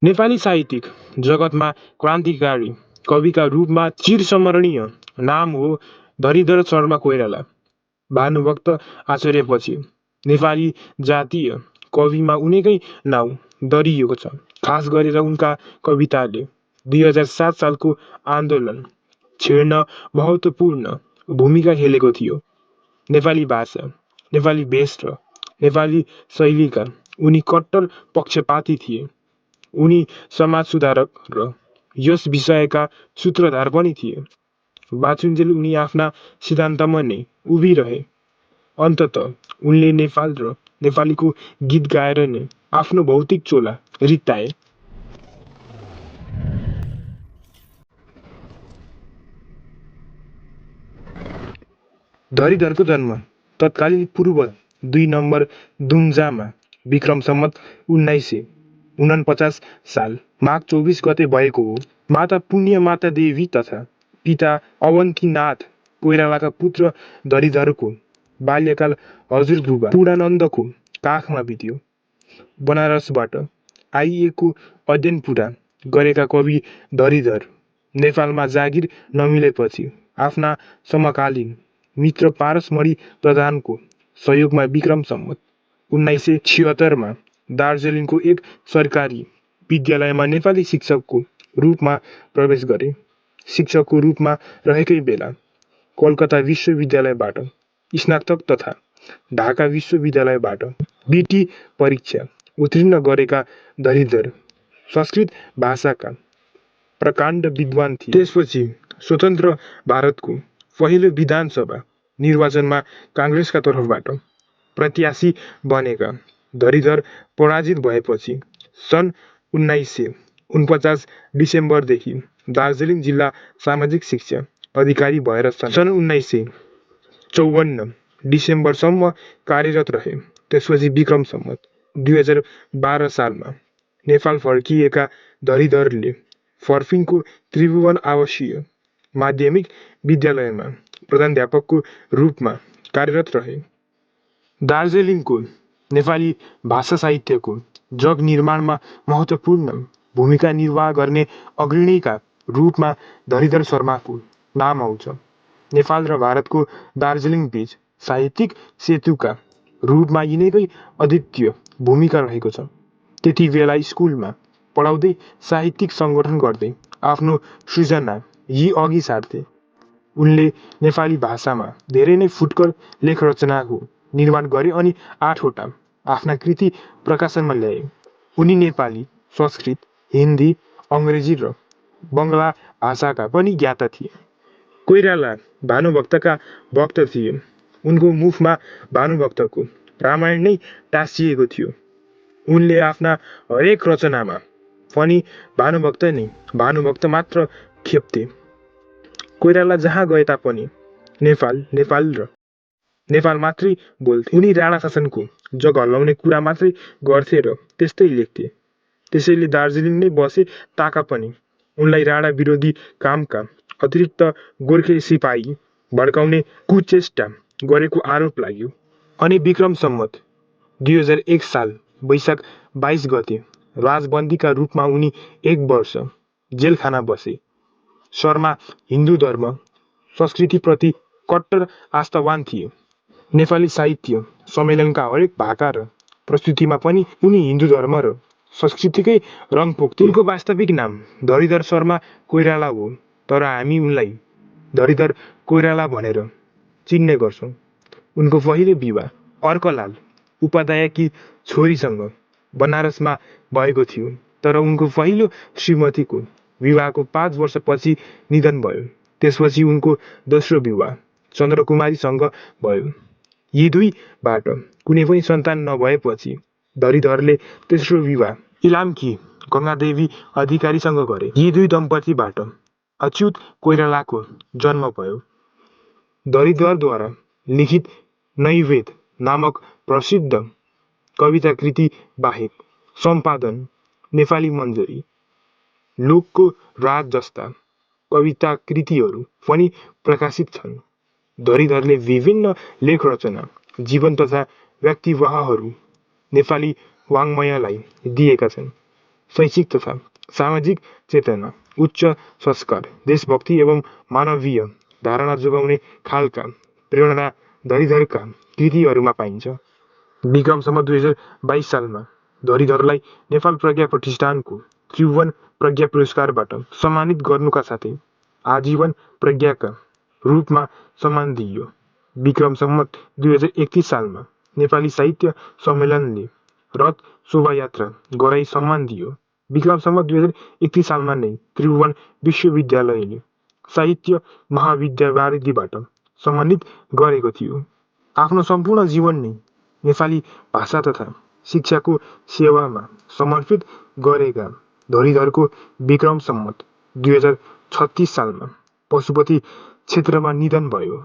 नेपाली साहित्यिक जगतमा क्रान्तिकारी कविका रूपमा चिरस्मरणीय नाम हो धरीधर शर्मा कोइराला। भानुभक्त आचार्यपछि नेपाली जातीय कविमा उनकै नाउँ दरिएको छ। खास गरेर उनका कविताले 2007 सालको आन्दोलन छेड्न महत्त्वपूर्ण भूमिका खेलेको थियो। नेपाली भाषा, नेपाली भेष र नेपाली शैलीका उनी कट्टर पक्षपाती थिए। उनी समाज सुधारक र यस विषयका सूत्रधार पनि थिए। बाँचुन्जेल उनी आफ्ना सिद्धान्तमा नै उभिरहे। अन्ततः उनले नेपाल र नेपालीको गीत गाएर नै आफ्नो भौतिक चोला रित्ताए। धरीधरको जन्म तत्कालीन पूर्व 2 नम्बर दुम्जामा विक्रम सम्वत 1949 साल माघ 24 गते भएको हो। माता पुण्यमाता देवी तथा पिता अवन्तीनाथ कोइरालाका पुत्र धरीधरको बाल्यकाल हजुरबुबा पूर्णानन्दको काखमा बित्यो। बनारसबाट आइएको अध्ययन पुरा गरेका कवि धरीधर नेपालमा जागिर नमिलेपछि आफ्ना समकालीन मित्र पारसमणि प्रधानको सहयोगमा विक्रम सम्वत 1976 मा दार्जिलिङको एक सरकारी विद्यालयमा नेपाली शिक्षकको रूपमा प्रवेश गरे। शिक्षकको रूपमा रहेकै बेला कलकत्ता विश्वविद्यालयबाट स्नातक तथा ढाका विश्वविद्यालयबाट बीटी परीक्षा उत्तीर्ण गरेका धरीधर संस्कृत भाषाका प्रकाण्ड विद्वान थिए। त्यसपछि स्वतन्त्र भारतको पहिलो विधानसभा निर्वाचनमा काङ्ग्रेसका तर्फबाट प्रत्याशी बनेका धरीधर पराजित भएपछि सन् 1949 डिसेम्बरदेखि दार्जिलिङ जिल्ला सामाजिक शिक्षा अधिकारी भएर सन् 1954 डिसेम्बरसम्म कार्यरत रहे। त्यसपछि विक्रम सम्वत 2012 सालमा नेपाल फर्किएका धरीधरले फर्पिङको त्रिभुवन आवासीय माध्यमिक विद्यालयमा प्रधानाध्यापकको रूपमा कार्यरत रहे। दार्जिलिङको नेपाली भाषा साहित्यको जग निर्माणमा महत्त्वपूर्ण भूमिका निर्वाह गर्ने अग्रणीका रूपमा धरीधर शर्माको नाम आउँछ। नेपाल र भारतको दार्जिलिङ बीच साहित्यिक सेतुका रूपमा यिनकै अद्वितीय भूमिका रहेको छ। त्यति बेला स्कुलमा पढाउँदै साहित्यिक सङ्गठन गर्दै आफ्नो सृजना यी अघि सार्थे। उनले नेपाली भाषामा धेरै नै फुटकर लेख रचनाको निर्माण गरे अनि 8वटा आफ्ना कृति प्रकाशनमा ल्याए। उनी नेपाली, संस्कृत, हिन्दी, अङ्ग्रेजी र बङ्गला भाषाका पनि ज्ञाता थिए। कोइराला भानुभक्तका भक्त थिए। उनको मुखमा भानुभक्तको रामायण नै टाँसिएको थियो। उनले आफ्ना हरेक रचनामा पनि भानुभक्त मात्र खेप्थे। कोइराला जहाँ गए तापनि नेपाल मात्रै बोल्थे। उनी राणा शासनको जग हल्लाउने कुरा मात्रै गर्थे र त्यस्तै लेख्थे। त्यसैले दार्जिलिङ नै बसे ताका पनि उनलाई राणा विरोधी कामका अतिरिक्त गोर्खे सिपाही भड्काउने कुचेष्टा गरेको आरोप लाग्यो। अनि विक्रम सम्वत 2001 साल वैशाख 22 गते राजबन्दीका रूपमा उनी 1 वर्ष जेलखाना बसे। शर्मा हिन्दू धर्म संस्कृतिप्रति कट्टर आस्थावान थिए। नेपाली साहित्य सम्मेलनका हरेक भाका र प्रस्तुतिमा पनि उनी हिन्दू धर्म र संस्कृतिकै रङ पोख्थे। उनको वास्तविक नाम धरीधर शर्मा कोइराला हो, तर हामी उनलाई धरीधर कोइराला भनेर चिन्ने गर्छौँ। उनको पहिलो विवाह अर्कलाल उपाध्यायकी छोरीसँग बनारसमा भएको थियो, तर उनको पहिलो श्रीमतीको विवाहको 5 वर्षपछि निधन भयो। त्यसपछि उनको दोस्रो विवाह चन्द्रकुमारीसँग भयो। यी दुईबाट कुनै पनि सन्तान नभएपछि धरीधरले तेस्रो विवाह इलामकी गङ्गादेवी अधिकारीसँग गरे। यी दुई दम्पतिबाट अच्युत कोइरालाको जन्म भयो। धरीधरद्वारा लिखित नैवेद नामक प्रसिद्ध कविताकृति बाहेक सम्पादन नेपाली मञ्जरी, लोकको रात जस्ता कविताकृतिहरू पनि प्रकाशित छन्। धरीधरले विभिन्न लेख रचना, जीवन तथा व्यक्तिवाहहरू नेपाली वाङ्मयलाई दिएका छन्। शैक्षिक तथा सामाजिक चेतना, उच्च संस्कार, देशभक्ति एवं मानवीय धारणा जोगाउने खालका प्रेरणा धरीधरका कृतिहरूमा पाइन्छ। विक्रमसम्म 2022 सालमा धरीधरलाई नेपाल प्रज्ञा प्रतिष्ठानको त्रिभुवन प्रज्ञा पुरस्कारबाट सम्मानित गर्नुका साथै आजीवन प्रज्ञाका रूपमा सम्मान दिइयो। विक्रमसम्म 2031 सालमा नेपाली साहित्य सम्मेलनले रथ शोभायात्रा गराई सम्मान दियो। विक्रमसम्म 2031 सालमा नै त्रिभुवन विश्वविद्यालयले साहित्य महाविद्यावारिधीबाट सम्मानित गरेको थियो। आफ्नो सम्पूर्ण जीवन नै नेपाली भाषा तथा शिक्षाको सेवामा समर्पित गरेका धरीधरको विक्रम सम्वत 2036 सालमा पशुपति क्षेत्रमा निधन भयो।